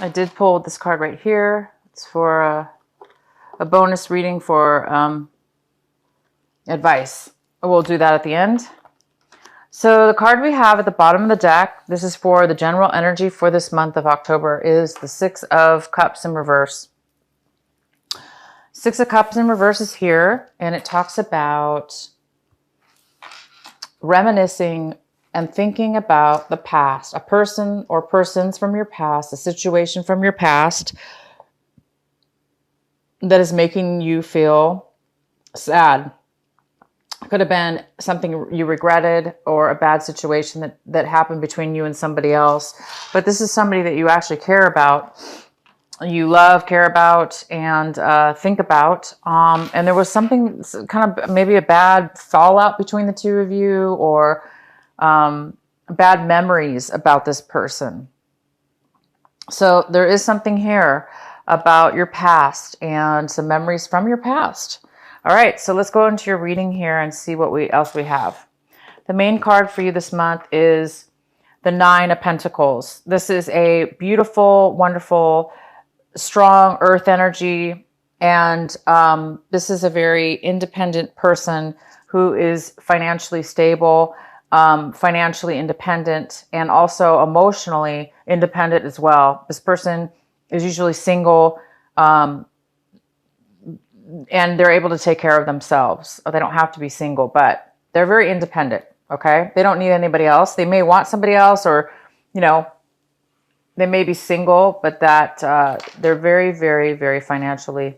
I did pull this card right here. It's for a bonus reading for advice. We'll do that at the end. So the card we have at the bottom of the deck, this is for the general energy for this month of October, is the Six of Cups in reverse. Six of Cups in reverse is here, and it talks about reminiscing and thinking about the past, a person or persons from your past, a situation from your past that is making you feel sad. Could have been something you regretted or a bad situation that happened between you and somebody else. But this is somebody that you actually care about, you love, care about, and think about. And there was something kind of maybe a bad fallout between the two of you, or bad memories about this person. So there is something here about your past and some memories from your past. All right, so let's go into your reading here and see what else we have. The main card for you this month is the Nine of Pentacles. This is a beautiful, wonderful, strong earth energy. And this is a very independent person who is financially stable, financially independent, and also emotionally independent as well. This person is usually single, and they're able to take care of themselves. They don't have to be single, but they're very independent, okay? They don't need anybody else. They may want somebody else, or, you know, they may be single, but that they're very, very, very financially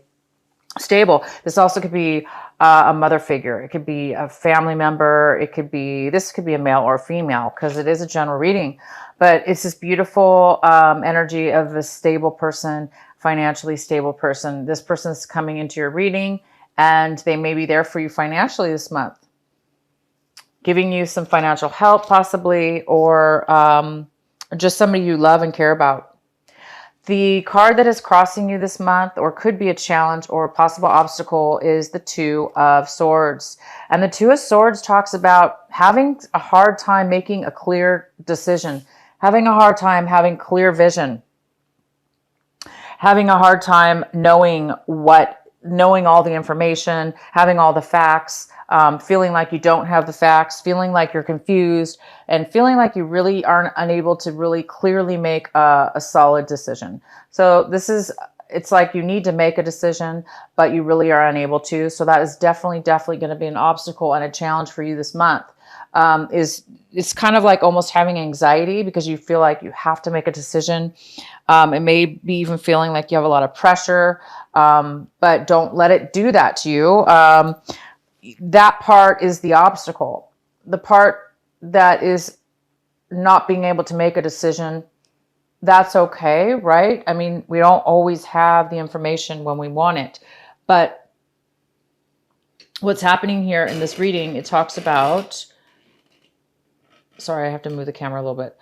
stable. This also could be a mother figure. It could be a family member. This could be a male or a female, because it is a general reading. But it's this beautiful energy of a stable person, financially stable person. This person's coming into your reading, and they may be there for you financially this month, giving you some financial help possibly, or just somebody you love and care about. The card that is crossing you this month, or could be a challenge or a possible obstacle, is the Two of Swords. And the Two of Swords talks about having a hard time making a clear decision, having a hard time having clear vision, having a hard time knowing all the information, having all the facts, feeling like you don't have the facts, feeling like you're confused, and feeling like you really aren't unable to really clearly make a solid decision. So it's like you need to make a decision, but you really are unable to. So that is definitely going to be an obstacle and a challenge for you this month. It's kind of like almost having anxiety because you feel like you have to make a decision. It may be even feeling like you have a lot of pressure, but don't let it do that to you. That part is the obstacle. The part that is not being able to make a decision, that's okay, right? I mean, we don't always have the information when we want it. But what's happening here in this reading, it talks about... Sorry, I have to move the camera a little bit.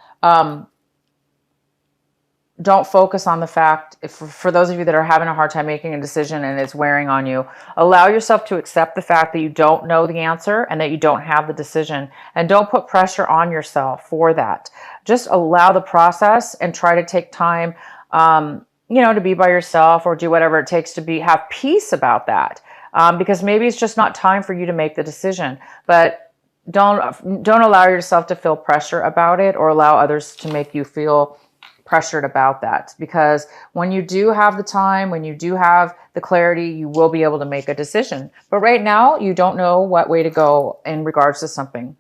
Don't focus on the fact, for those of you that are having a hard time making a decision and it's wearing on you, allow yourself to accept the fact that you don't know the answer and that you don't have the decision. And don't put pressure on yourself for that. Just allow the process and try to take time, to be by yourself, or do whatever it takes to have peace about that. Because maybe it's just not time for you to make the decision. But don't allow yourself to feel pressure about it, or allow others to make you feel pressured about that. Because when you do have the time, when you do have the clarity, you will be able to make a decision. But right now, you don't know what way to go in regards to something.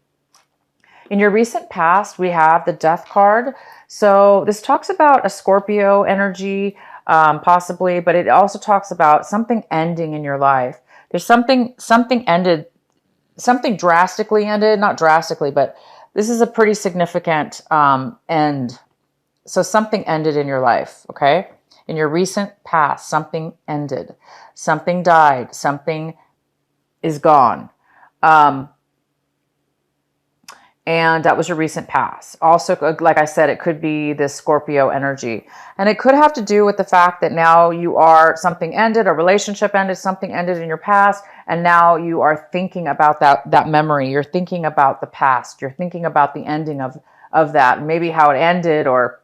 In your recent past, we have the Death card. So this talks about a Scorpio energy, possibly, but it also talks about something ending in your life. There's something ended, something drastically ended, not drastically, but this is a pretty significant end. So something ended in your life, okay? In your recent past, something ended. Something died. Something is gone. And that was your recent past. Also, like I said, it could be this Scorpio energy. And it could have to do with the fact that now something ended, a relationship ended, something ended in your past, and now you are thinking about that memory. You're thinking about the past. You're thinking about the ending of that, maybe how it ended, or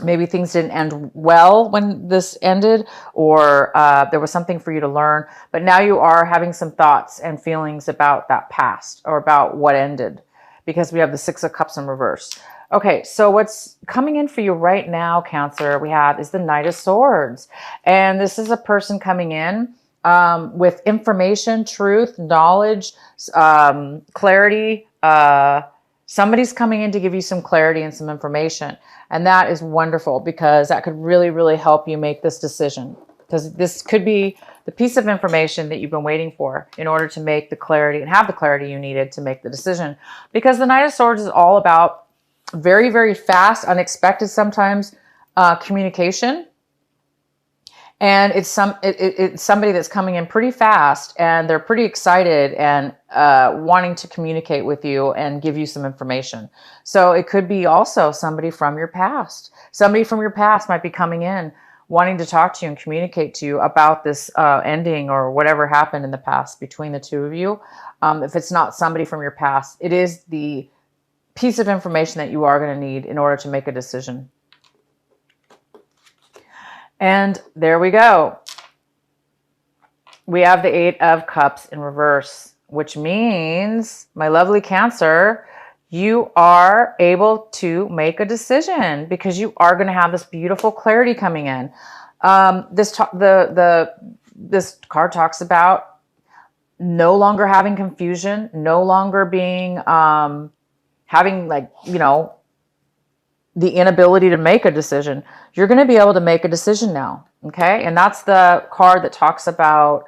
maybe things didn't end well when this ended, or there was something for you to learn, but now you are having some thoughts and feelings about that past or about what ended, because we have the Six of Cups in reverse. Okay, so what's coming in for you right now, Cancer, we have is the Knight of Swords. And this is a person coming in with information, truth, knowledge, clarity. Somebody's coming in to give you some clarity and some information. And that is wonderful, because that could really, really help you make this decision. Because this could be the piece of information that you've been waiting for in order to make the clarity and have the clarity you needed to make the decision. Because the Knight of Swords is all about very, very fast, unexpected sometimes communication. And it's somebody that's coming in pretty fast, and they're pretty excited and wanting to communicate with you and give you some information. So it could be also somebody from your past. Somebody from your past might be coming in wanting to talk to you and communicate to you about this ending or whatever happened in the past between the two of you. If it's not somebody from your past, it is the piece of information that you are going to need in order to make a decision. And there we go. We have the Eight of Cups in reverse, which means, my lovely Cancer, you are able to make a decision, because you are going to have this beautiful clarity coming in. This card talks about no longer having confusion, no longer being having, like, you know, the inability to make a decision. You're going to be able to make a decision now. Okay. And that's the card that talks about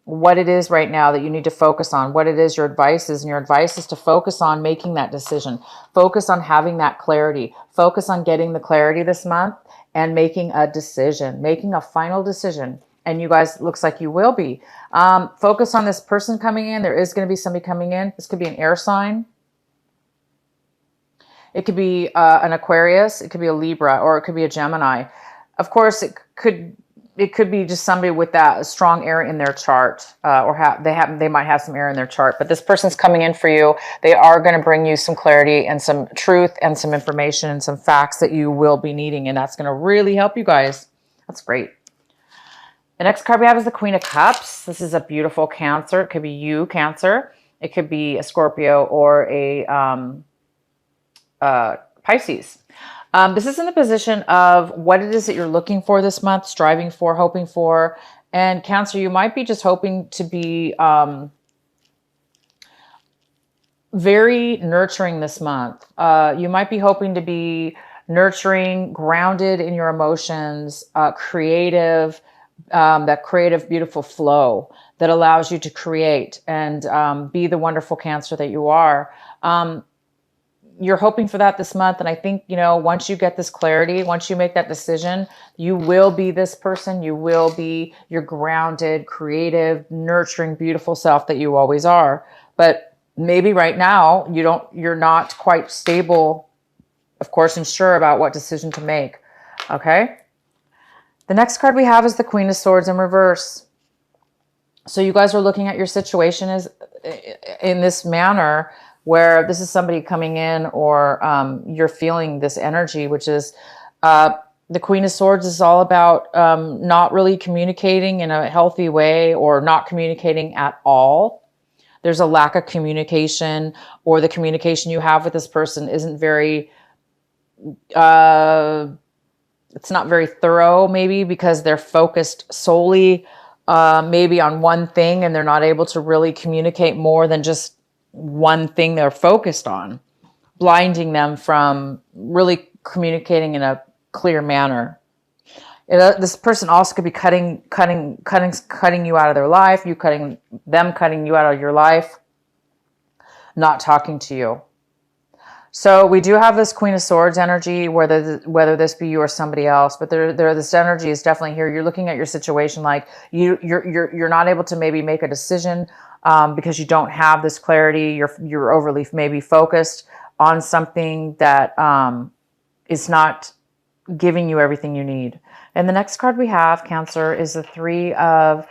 what it is right now that you need to focus on, what it is your advice is. And your advice is to focus on making that decision, focus on having that clarity, focus on getting the clarity this month and making a decision, making a final decision. And you guys, looks like you will be. Focus on this person coming in. There is going to be somebody coming in. This could be an air sign. It could be an Aquarius, it could be a Libra, or it could be a Gemini. Of course, it could be just somebody with that strong air in their chart, or they might have some air in their chart. But this person's coming in for you. They are going to bring you some clarity and some truth and some information and some facts that you will be needing, and that's going to really help you guys. That's great. The next card we have is the Queen of Cups. This is a beautiful Cancer. It could be you, Cancer. It could be a Scorpio or a Pisces. This is in the position of what it is that you're looking for this month, striving for, hoping for. And Cancer, you might be just hoping to be very nurturing this month. You might be hoping to be nurturing, grounded in your emotions, creative, that creative, beautiful flow that allows you to create and be the wonderful Cancer that you are. You're hoping for that this month. And I think, you know, once you get this clarity, once you make that decision, you will be this person. You will be your grounded, creative, nurturing, beautiful self that you always are. But maybe right now you're not quite stable, of course, and sure about what decision to make. Okay. The next card we have is the Queen of Swords in reverse. So you guys are looking at your situation as in this manner, where this is somebody coming in, or you're feeling this energy, which is the Queen of Swords is all about not really communicating in a healthy way, or not communicating at all. There's a lack of communication, or the communication you have with this person isn't very, it's not very thorough, maybe because they're focused solely maybe on one thing, and they're not able to really communicate more than just one thing they're focused on, blinding them from really communicating in a clear manner. This person also could be cutting you out of their life, cutting you out of your life, not talking to you. So we do have this Queen of Swords energy, whether this be you or somebody else, but this energy is definitely here. You're looking at your situation like you're not able to maybe make a decision because you don't have this clarity. You're overly maybe focused on something that is not giving you everything you need. And the next card we have, Cancer, is the Three of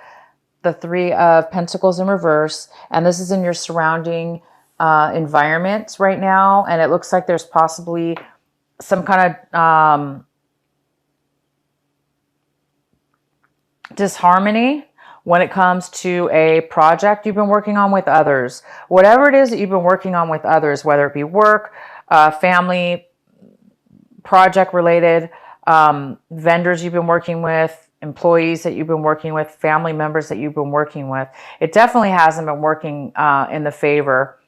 Pentacles in reverse, and this is in your surrounding environment right now, and it looks like there's possibly some kind of disharmony when it comes to a project you've been working on with others. Whatever it is that you've been working on with others, whether it be work, family, project related, vendors you've been working with, employees that you've been working with, family members that you've been working with. It definitely hasn't been working in the favor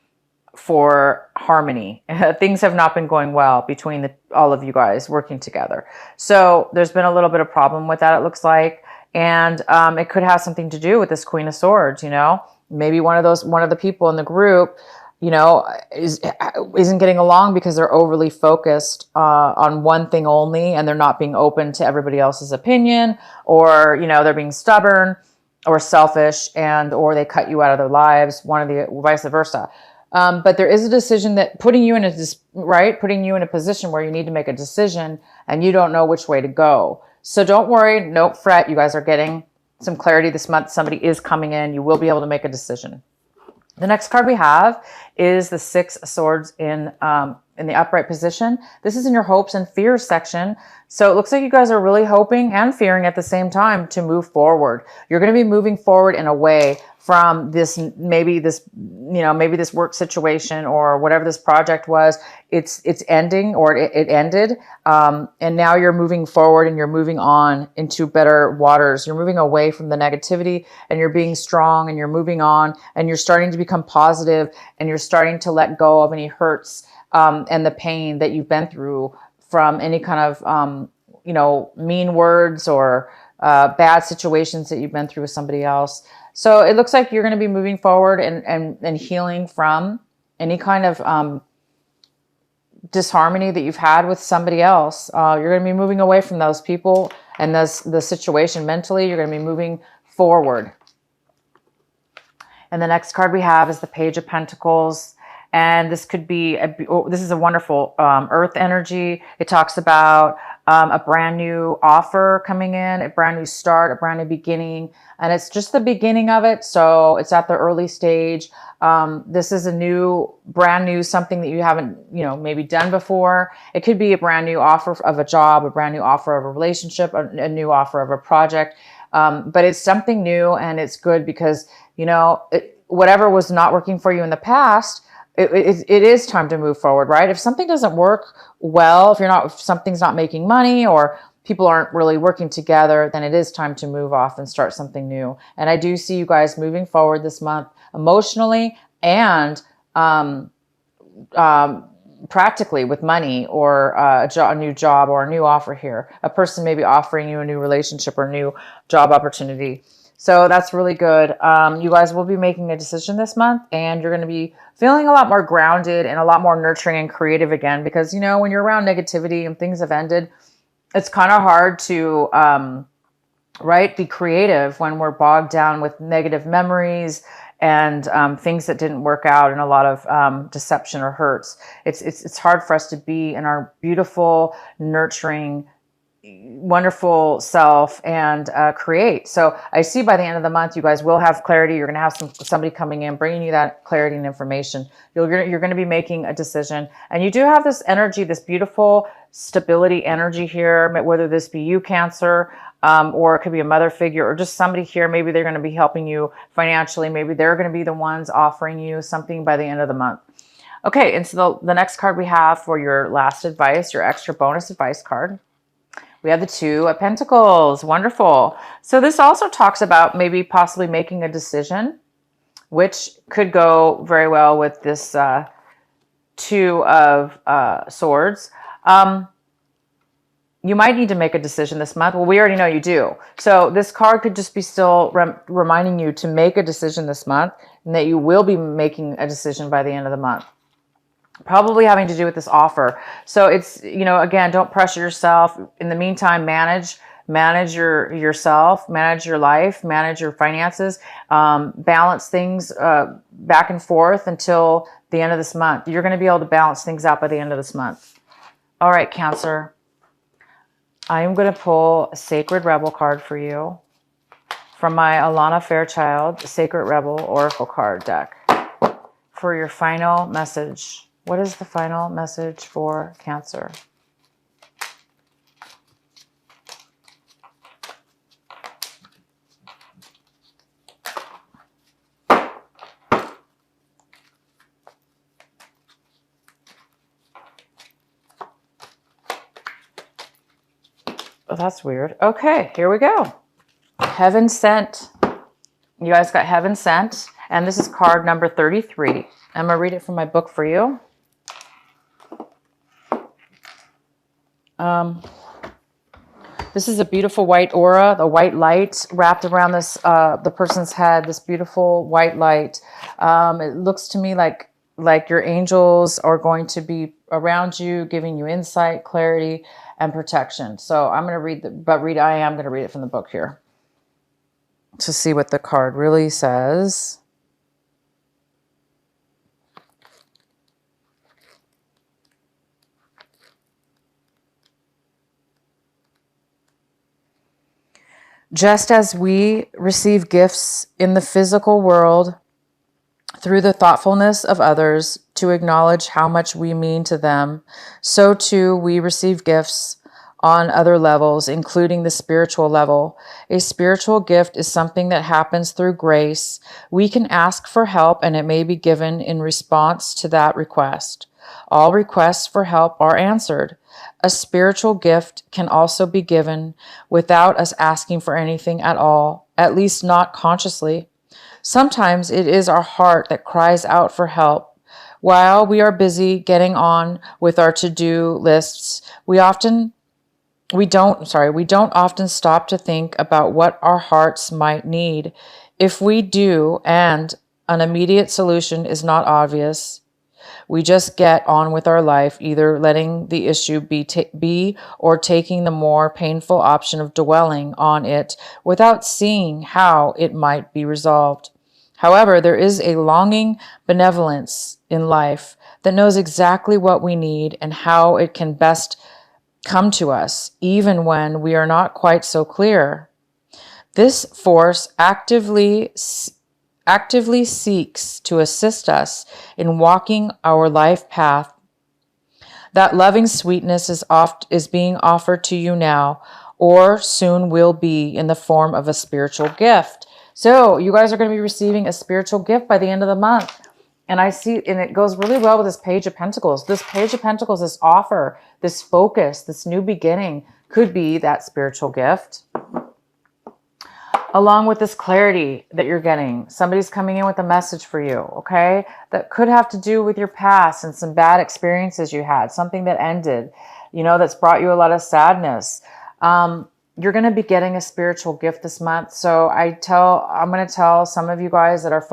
for harmony. Things have not been going well between all of you guys working together. So there's been a little bit of problem with that, it looks like. And it could have something to do with this Queen of Swords, you know? Maybe one of the people in the group, you know, isn't getting along because they're overly focused on one thing only, and they're not being open to everybody else's opinion, or, you know, they're being stubborn or selfish, and or they cut you out of their lives, vice versa. But there is a decision that putting you in a position where you need to make a decision and you don't know which way to go. So don't worry, don't fret. You guys are getting some clarity this month. Somebody is coming in. You will be able to make a decision. The next card we have is the Six of Swords in the upright position. This is in your hopes and fears section. So it looks like you guys are really hoping and fearing at the same time to move forward. You're going to be moving forward in a way from maybe this work situation or whatever this project was. It's ending, or it ended. And now you're moving forward and you're moving on into better waters. You're moving away from the negativity, and you're being strong, and you're moving on, and you're starting to become positive, and you're starting to let go of any hurts and the pain that you've been through from any kind of, mean words or bad situations that you've been through with somebody else. So it looks like you're going to be moving forward and healing from any kind of disharmony that you've had with somebody else. You're going to be moving away from those people and the situation mentally. You're going to be moving forward. And the next card we have is the Page of Pentacles. And this could be, this is a wonderful earth energy. It talks about a brand new offer coming in, a brand new start, a brand new beginning. And it's just the beginning of it. So it's at the early stage. This is brand new, something that you haven't, maybe done before. It could be a brand new offer of a job, a brand new offer of a relationship, a new offer of a project. But it's something new, and it's good because, whatever was not working for you in the past, it is time to move forward, right? If something doesn't work well, if something's not making money, or people aren't really working together, then it is time to move off and start something new. And I do see you guys moving forward this month emotionally and practically with money, or a new job or a new offer here. A person may be offering you a new relationship or a new job opportunity. So that's really good. You guys will be making a decision this month, and you're going to be feeling a lot more grounded and a lot more nurturing and creative again, because, when you're around negativity and things have ended, it's kind of hard to, be creative when we're bogged down with negative memories and things that didn't work out, and a lot of deception or hurts. It's hard for us to be in our beautiful, nurturing, wonderful self and create. So I see by the end of the month, you guys will have clarity. You're going to have somebody coming in, bringing you that clarity and information. You're going to be making a decision. And you do have this energy, this beautiful stability energy here, whether this be you, Cancer, or it could be a mother figure, or just somebody here. Maybe they're going to be helping you financially. Maybe they're going to be the ones offering you something by the end of the month. Okay, and so the next card we have for your last advice, your extra bonus advice card, we have the Two of Pentacles. Wonderful. So this also talks about maybe possibly making a decision, which could go very well with this Two of Swords. You might need to make a decision this month. Well, we already know you do. So this card could just be still reminding you to make a decision this month, and that you will be making a decision by the end of the month. Probably having to do with this offer. So it's, again, don't pressure yourself. In the meantime, manage yourself, manage your life, manage your finances, balance things back and forth until the end of this month. You're going to be able to balance things out by the end of this month. All right, Cancer. I am going to pull a Sacred Rebel card for you from my Alana Fairchild Sacred Rebel Oracle card deck for your final message. What is the final message for Cancer? Oh, that's weird. Okay, here we go. Heaven Sent. You guys got Heaven Sent. And this is card number 33. I'm going to read it from my book for you. This is a beautiful white aura, the white light wrapped around this the person's head, this beautiful white light. It looks to me like your angels are going to be around you, giving you insight, clarity, and protection. So I'm going to I am going to read it from the book here to see what the card really says. Just as we receive gifts in the physical world through the thoughtfulness of others to acknowledge how much we mean to them, so too we receive gifts on other levels, including the spiritual level. A spiritual gift is something that happens through grace. We can ask for help and it may be given in response to that request. All requests for help are answered. A spiritual gift can also be given without us asking for anything at all, at least not consciously. Sometimes it is our heart that cries out for help. While we are busy getting on with our to-do lists, we don't often stop to think about what our hearts might need. If we do, and an immediate solution is not obvious, we just get on with our life, either letting the issue be or taking the more painful option of dwelling on it without seeing how it might be resolved. However, there is a longing benevolence in life that knows exactly what we need and how it can best come to us, even when we are not quite so clear. This force actively seeks to assist us in walking our life path. That loving sweetness is being offered to you now, or soon will be, in the form of a spiritual gift. So you guys are going to be receiving a spiritual gift by the end of the month. And I see, and it goes really well with this Page of Pentacles. This Page of Pentacles, this offer, this focus, this new beginning could be that spiritual gift. Along with this clarity that you're getting. Somebody's coming in with a message for you, okay? That could have to do with your past and some bad experiences you had, something that ended, that's brought you a lot of sadness. You're going to be getting a spiritual gift this month. So I'm going to tell some of you guys that are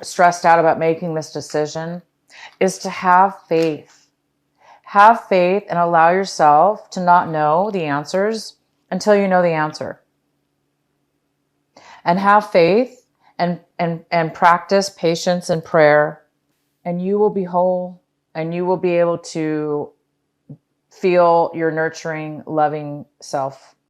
stressed out about making this decision, is to have faith. Have faith and allow yourself to not know the answers until you know the answer. And have faith and practice patience and prayer, and you will be whole, and you will be able to feel your nurturing, loving self